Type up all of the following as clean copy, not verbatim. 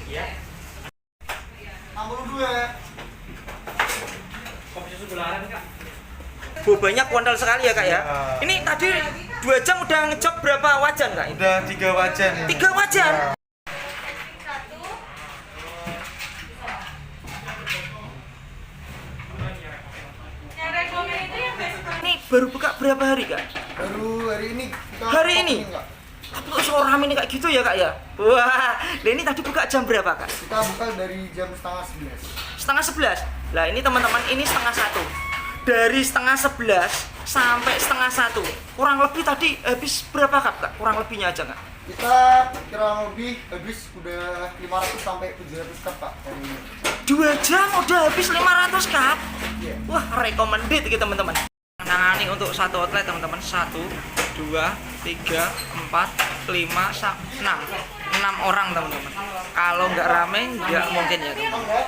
Iya. 62. Kopi susu gularan, Kak. Bobanya kuantal sekali ya kak ya. Ya. Ini tadi 2 jam udah ngejok berapa wajan kak? Udah 3 wajan. 3 wajan? Ya. Ini baru buka berapa hari kak? Baru hari ini. Kita Hari ini? opening, Kak. Tapi kok so rame nih kayak gitu ya kak ya? Wah, nah ini tadi buka jam berapa kak? Kita buka dari jam setengah 11. Setengah 11. Lah ini teman-teman ini setengah 1. Dari setengah 11 sampai setengah 1. Kurang lebih tadi habis berapa kak? Kurang lebihnya aja kak? Kita kurang lebih habis udah 500 sampai 700 cup Pak hari ini. 2 jam udah habis 500 cup. Iya. Wah, recommended gitu teman-teman. Menangani untuk satu outlet teman-teman. 1, 2, 3, 4, 5, 6. 6 orang teman-teman. Kalau nggak rame nggak mungkin ya teman-teman.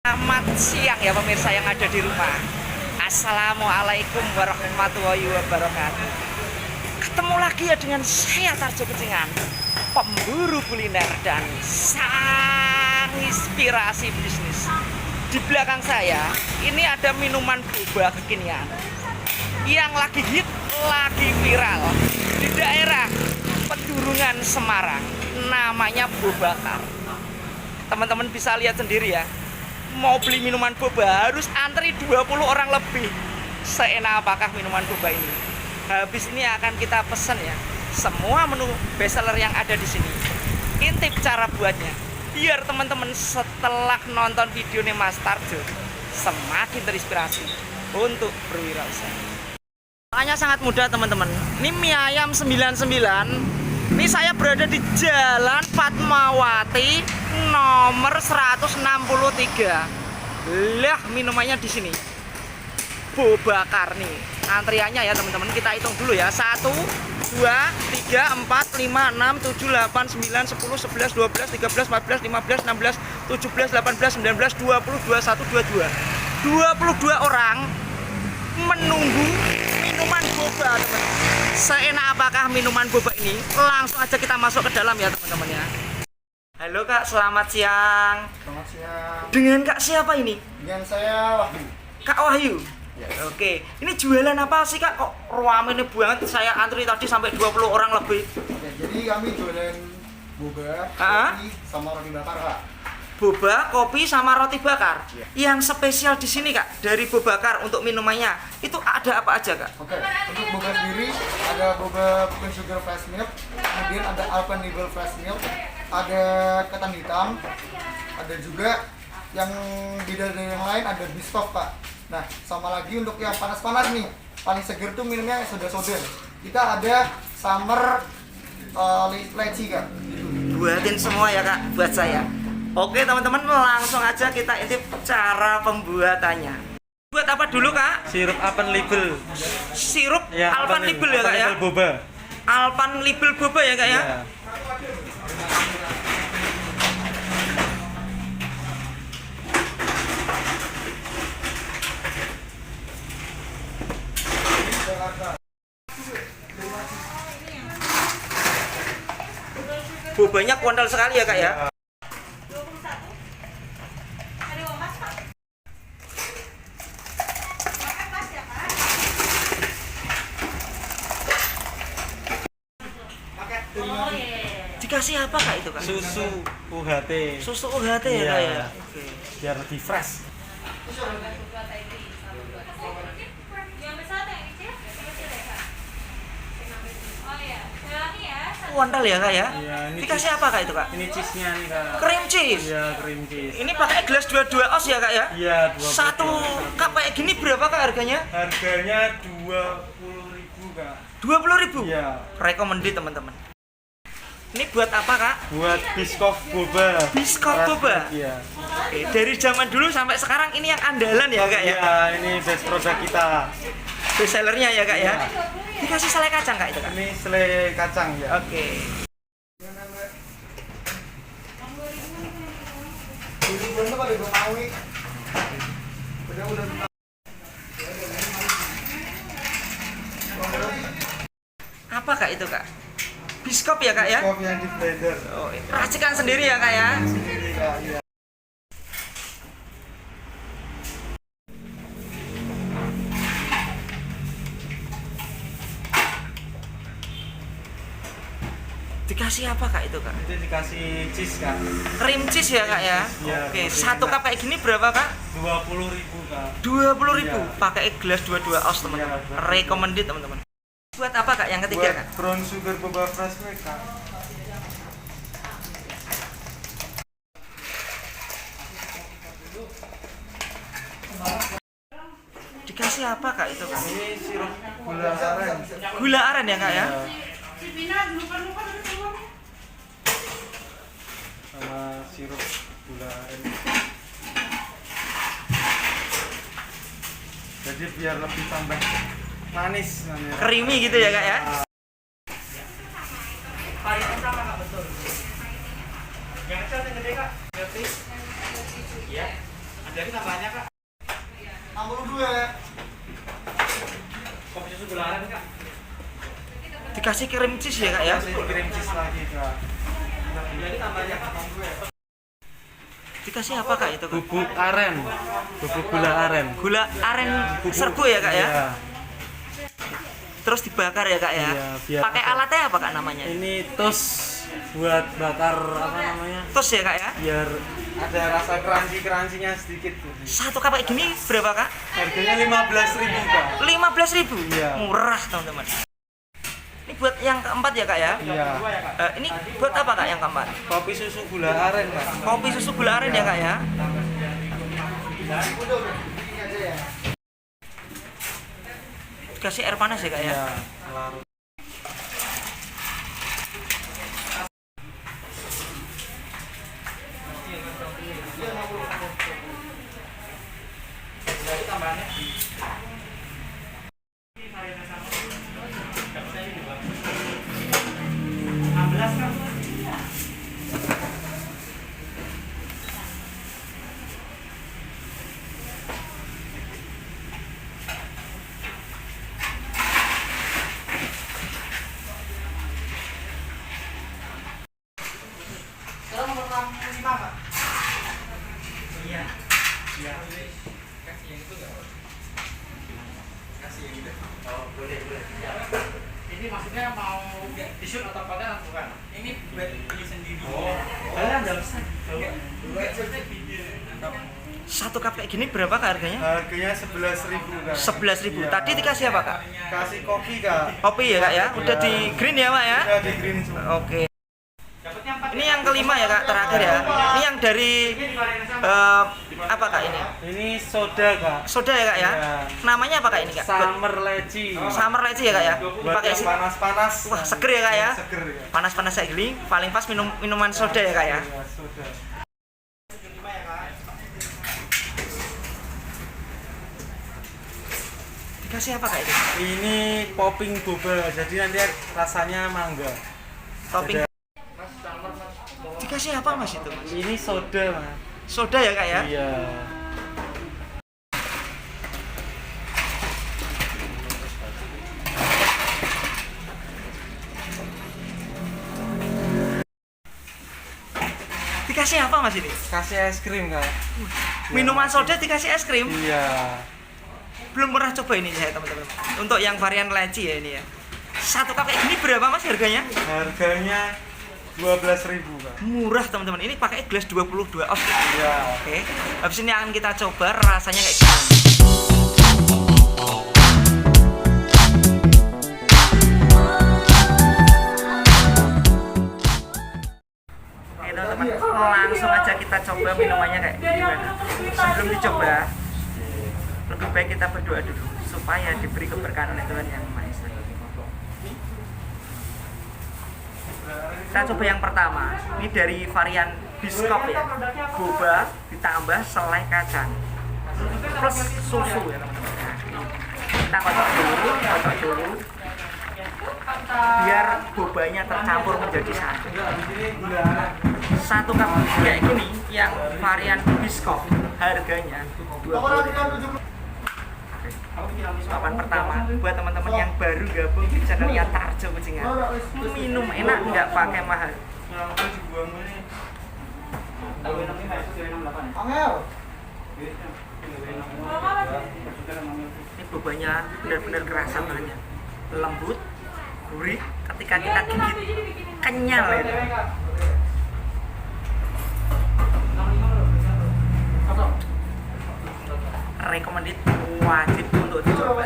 Selamat siang ya pemirsa yang ada di rumah. Assalamualaikum warahmatullahi wabarakatuh. Ketemu lagi ya dengan saya Tarjo Kecingan, pemburu kuliner dan sang inspirasi bisnis. Di belakang saya ini ada minuman boba kekinian yang lagi hit, lagi viral di daerah Pedurungan Semarang. Namanya Bobakar. Teman-teman bisa lihat sendiri ya. Mau beli minuman boba harus antri 20 orang lebih. Seenak apakah minuman boba ini? Habis ini akan kita pesen ya semua menu bestseller yang ada di sini. Intip cara buatnya biar teman-teman setelah nonton video nih Mas Tarjo semakin terinspirasi untuk berwirausaha. Caranya sangat mudah teman-teman. Ini mie ayam 99. Ini saya berada di Jalan Fatmawati nomor 163. Lah minumannya di sini. Bobakar nih. Antriannya ya teman-teman, kita hitung dulu ya. 1 2 3 4 5 6 7 8 9 10 11 12 13 14 15 16 17 18 19 20 21 22. 22 orang menunggu minuman boba teman-teman. Seenak apakah minuman boba ini? Langsung aja kita masuk ke dalam ya teman-teman ya. Halo kak, selamat siang. Selamat siang. Dengan kak siapa ini? Dengan saya Wahyu. Kak Wahyu? Yes. Oke, ini jualan apa sih kak? Kok rame ini banget, saya antri tadi sampai 20 orang lebih. Ya, jadi kami jualan boba, Ah? kopi, sama roti bakar Kak. Boba, kopi, sama roti bakar. Iya. Yang spesial di sini kak, dari Bobakar untuk minumannya, itu ada apa aja kak? Oke, untuk boba sendiri ada boba Pumpkin Sugar Fresh Milk, kemudian ada Alpenliberal Fresh Milk, ada ketan hitam, ada juga yang beda dari yang lain ada Biscoff Pak. Nah, sama lagi untuk yang panas-panas nih, paling seger tuh minumnya soda-soda. Kita ada Summer Leci Kak. Buatin semua ya kak, buat saya. Oke teman-teman, langsung aja kita intip cara pembuatannya. Buat apa dulu kak? Sirup Alpenliberal. Sirup Ya, Alpenliberal ya kak ya? Alpenliberal boba. Alpenliberal boba ya kak ya? Ya. Bobanya kuantal sekali ya kak ya? Dikasih apa kak itu kak? Susu UHT. Susu UHT ya kak ya? Iya. Oke. Biar lebih fresh. Kuantal ya kak ya? Iya, ini Dikasih apa kak itu kak? Ini cheese-nya nih Kak. Cream cheese. Iya, cream cheese. Ini pakai gelas 22 oz ya kak ya? Iya, 20. Satu cup kayak gini berapa kak harganya? Harganya 20.000 Kak. 20.000. Iya. Recommended teman-teman. Ini buat apa kak? Buat biskop boba. Biskop Fresh boba? milk, iya. Oke, dari zaman dulu sampai sekarang ini yang andalan ya kak ya? Iya, ini best produk kita. Best sellernya ya kak ya? Iya. Dikasih selai kacang kak itu kak? Ini selai kacang ya. Oke. Apa kak itu kak? Biskop ya kak ya? Biskop yang di blender. Oh, racikan sendiri ya kak ya? Sendiri Kak, iya. Dikasih apa kak itu kak? Itu dikasih cheese Kak. Cream cheese ya kak ya? Iya, Oke, betul. satu cup kayak gini berapa kak? 20.000 Kak. 20.000. Iya. Pakai gelas 22 oz teman-teman. Iya, Recommended teman-teman. Buat apa kak yang ketiga Buat kak? brown sugar boba fresh milk Kak. Dikasih apa kak itu kak? Ini sirup gula aren. Gula aren ya kak ya? Sama sirup gula aren. Jadi biar lebih tambah manis namanya. Creamy gitu ya kak ya? Yang kecil yang gede kak? Iya. Ada tambahnya kak? 62 ya. Kopi susu gula aren kak? Dikasih cream cheese ya kak ya? Kasih cream cheese lagi Kak. Jadi tambahnya kak? Dikasih apa kak itu kak? Bubuk aren. Bubuk gula aren. Gula aren serbu ya kak ya? Iya. Terus dibakar ya kak ya? Iya, biar Pakai ada- alatnya apa kak namanya? Ini toast buat bakar apa namanya? Toast ya kak ya? Biar ada rasa crunchy-crunchy-nya sedikit. Satu cup kayak gini berapa kak? Harganya 15.000 Kak. 15.000. Iya. Murah teman-teman. Ini buat yang keempat ya kak ya? Iya. Ini buat apa kak yang keempat? Kopi susu gula aren Kak. Kopi susu gula aren ya kak ya? Dikasih air panas ya kak ya? Iya. Larut. Ini maksudnya mau di-shoot atau pada bukan? Ini buat ini sendiri. Satu cup kayak gini berapa kak harganya? Harganya 11.000 Kak. 11.000. Iya. Tadi dikasih apa kak? Kasih kopi Kak. Kopi ya kak ya? Udah di green ya pak ya? Udah di green semua. Oke. Ini yang kelima ya kak, terakhir ya. Ini yang dari apa kak ini? Ini soda Kak. Soda ya kak ya? Iya. Namanya apa kak ini kak? Summer leci. Summer leci ya kak ya? Buat Pakai yang panas-panas. Wah, seger ya kak ya? Seger ya. Panas-panas kayak gini, paling pas minuman soda ya kak ya? Iya, soda. Dikasih apa kak itu? Ini popping boba, jadi nanti rasanya mangga. Topping. Dikasih apa mas itu? Ini soda Mas. Soda ya kak ya? Iya. Dikasih apa mas ini? Kasih es krim Kak. Minuman soda dikasih es krim? Iya. Belum pernah coba ini saya teman-teman. Untuk yang varian leci ya ini ya. Satu cup kayak gini berapa mas harganya? Harganya 12.000 Kak. Murah teman-teman. Ini pakai gelas 22 oz. Iya. Oke. Habis ini akan kita coba rasanya kayak gimana. Oke teman-teman, langsung aja kita coba minumannya kayak gimana. Sebelum dicoba, lebih baik kita berdoa dulu supaya diberi keberkahan oleh Tuhan Yang Maha Esa. Kita coba yang pertama. Ini dari varian biskop ya. Boba ditambah selai kacang plus susu ya teman-teman. Nah, kita kocok dulu biar bobanya tercampur menjadi satu. Satu cup kayak gini yang varian biskop harganya 20.000. Suapan pertama buat teman-teman yang baru gabung di channel Tarjo Kucingan. Minum enak nggak pakai mahal. Ini bobanya benar-benar kerasa banget, lembut, gurih. Ketika kita gigit kenyal ya. Recommended, wajib untuk dicoba.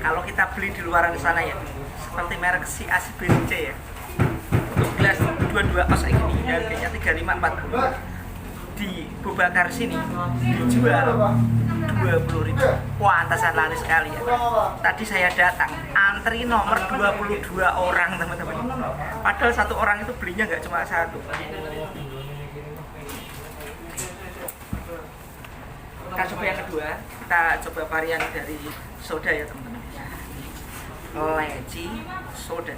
Kalau kita beli di luaran sana ya, seperti merek si A, si B, si C ya. Untuk gelas 22 os ini harganya 35-40. Di Bobakar sini dijual 20.000. Wah, antasan laris sekali ya. Tadi saya datang, antri nomor 22 orang teman-teman. Padahal satu orang itu belinya nggak cuma satu. Kita coba yang kedua, kita coba varian dari soda ya teman-teman. Leci soda.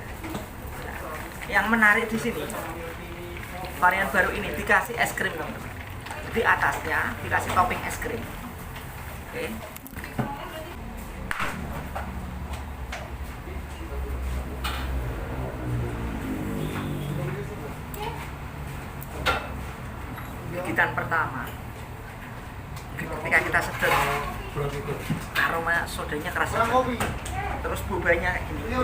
Yang menarik di sini, varian baru ini dikasih es krim teman-teman. Di atasnya dikasih topping es krim. Oke. Gigitan pertama. Ketika kita sedot, aroma sodanya keras banget. Terus bobanya ini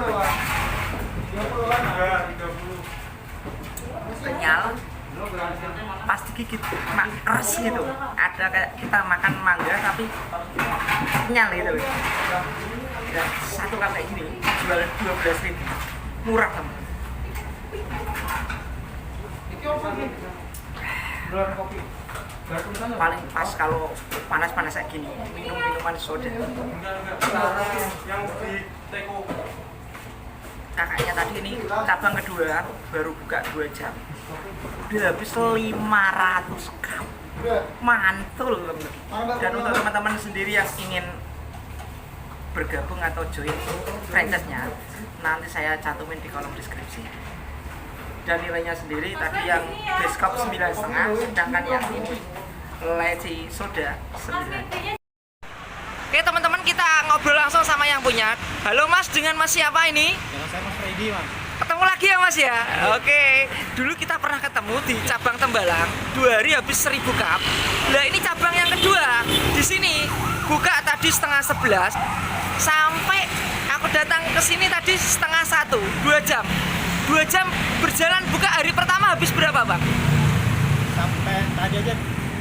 kenyal, pas digigit keras gitu. Ada kayak kita makan mangga tapi kenyal gitu. Dan satu cup kayak gini jual 12.000, murah teman. Paling pas kalau panas-panas kayak gini minum minuman soda. Kakaknya tadi ini cabang kedua baru buka 2 jam udah habis 500 cup, mantul teman. Dan untuk teman-teman sendiri yang ingin bergabung atau join franchise-nya, nanti saya cantumin di kolom deskripsi. Dan nilainya sendiri tadi yang biskop 9,5, sedangkan yang ini leci soda 9. Oke teman-teman, kita ngobrol langsung sama yang punya. Halo Mas, dengan Mas siapa ini? Dengan saya Mas Freddy, Mas. Ketemu lagi ya Mas ya? Oke, dulu kita pernah ketemu di cabang Tembalang, 2 hari habis 1000 cup. Nah ini cabang yang kedua, di sini buka tadi setengah 11, sampai aku datang ke sini tadi setengah 1, 2 jam. 2 jam berjalan buka, hari pertama habis berapa Bang? Sampai tadi aja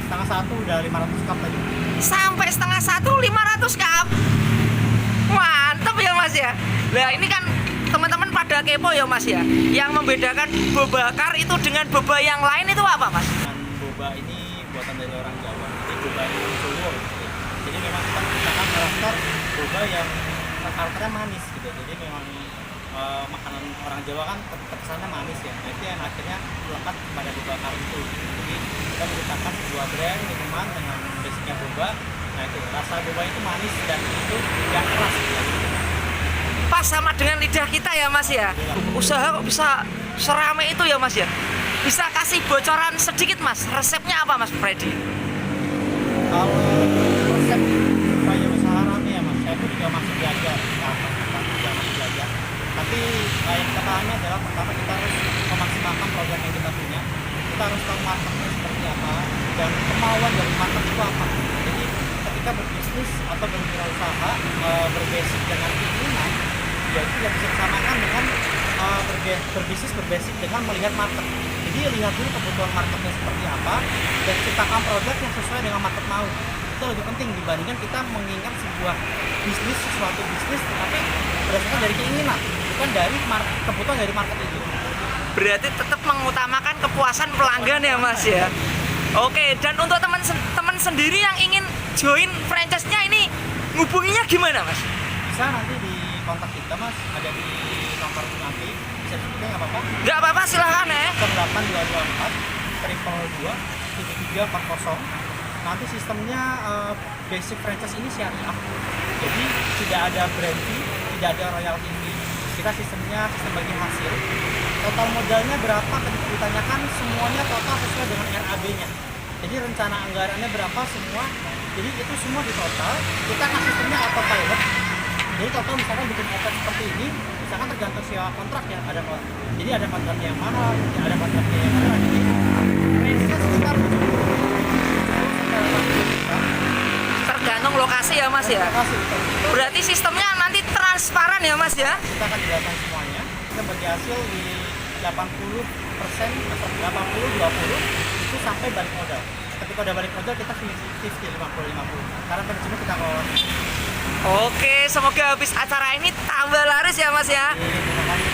setengah 1 udah 500 cup tadi. Sampai setengah 1 500 cup. Mantap ya Mas ya. Nah ini kan teman-teman pada kepo ya Mas ya. Yang membedakan Bobakar itu dengan boba yang lain itu apa Mas? Boba ini buatan dari orang Jawa. Jadi boba ini Solo. Jadi memang kita menciptakan karakter boba yang karakternya manis gitu. Jadi memang makanan orang Jawa kan kesannya manis ya. Nah, itu yang akhirnya melekat pada Bobakar itu. Jadi kita menciptakan sebuah brand minuman dengan basicnya boba. Nah itu rasa boba itu manis dan itu tidak keras. Pas sama dengan lidah kita ya Mas ya. Usaha kok bisa serame itu ya Mas ya. Bisa kasih bocoran sedikit Mas, resepnya apa Mas Freddy? Kalau resep supaya usaha rame ya Mas, saya pun juga masih belajar. Tapi yang kita pahami adalah pertama kita harus memaksimalkan program yang kita punya. Kita harus tahu marketnya seperti apa dan kemauan dari market itu apa. Jadi ketika berbisnis atau berwirausaha berbasic dengan keinginan, ya itu tidak bisa disamakan dengan berbisnis berbasic dengan melihat market. Jadi lihat dulu kebutuhan marketnya seperti apa dan ciptakan produk yang sesuai dengan market mau. Itu lebih penting dibandingkan kita mengingat sebuah bisnis, sesuatu bisnis tetapi berdasarkan dari keinginan, bukan dari kebutuhan dari market itu. Berarti tetap mengutamakan kepuasan pelanggan ya Mas ya. Oke, dan untuk teman-teman sendiri yang ingin join franchise-nya ini ngubunginya gimana Mas? Bisa nanti di kontak kita Mas, ada di nomor nanti bisa bisa disebutnya nggak apa-apa. Nggak apa-apa, silahkan ya. 08224 222 7340. Nanti sistemnya basic franchise ini syariah. Jadi tidak ada brand fee, tidak ada royalty fee. Kita sistemnya sistem bagi hasil. Total modalnya berapa ketika ditanyakan, semuanya total sesuai dengan RAB-nya. Jadi rencana anggarannya berapa semua. Jadi itu semua di total. Kita kan sistemnya autopilot. Jadi total misalkan bikin event seperti ini, misalkan tergantung sewa kontrak ya. Jadi ada kontraknya yang mahal, ada kontraknya yang murah. Jadi range-nya sekitar 70 sampai 80 juta. Tergantung lokasi ya Mas ya. Lokasi, betul. Berarti sistemnya nanti transparan ya Mas ya. Kita akan jelaskan semuanya. Kita bagi hasil di 80%, 80-20 itu sampai balik modal. Ketika udah balik modal kita 50-50. Karena manajemen kita kelola. Oke, semoga habis acara ini tambah laris ya Mas ya. Terima kasih.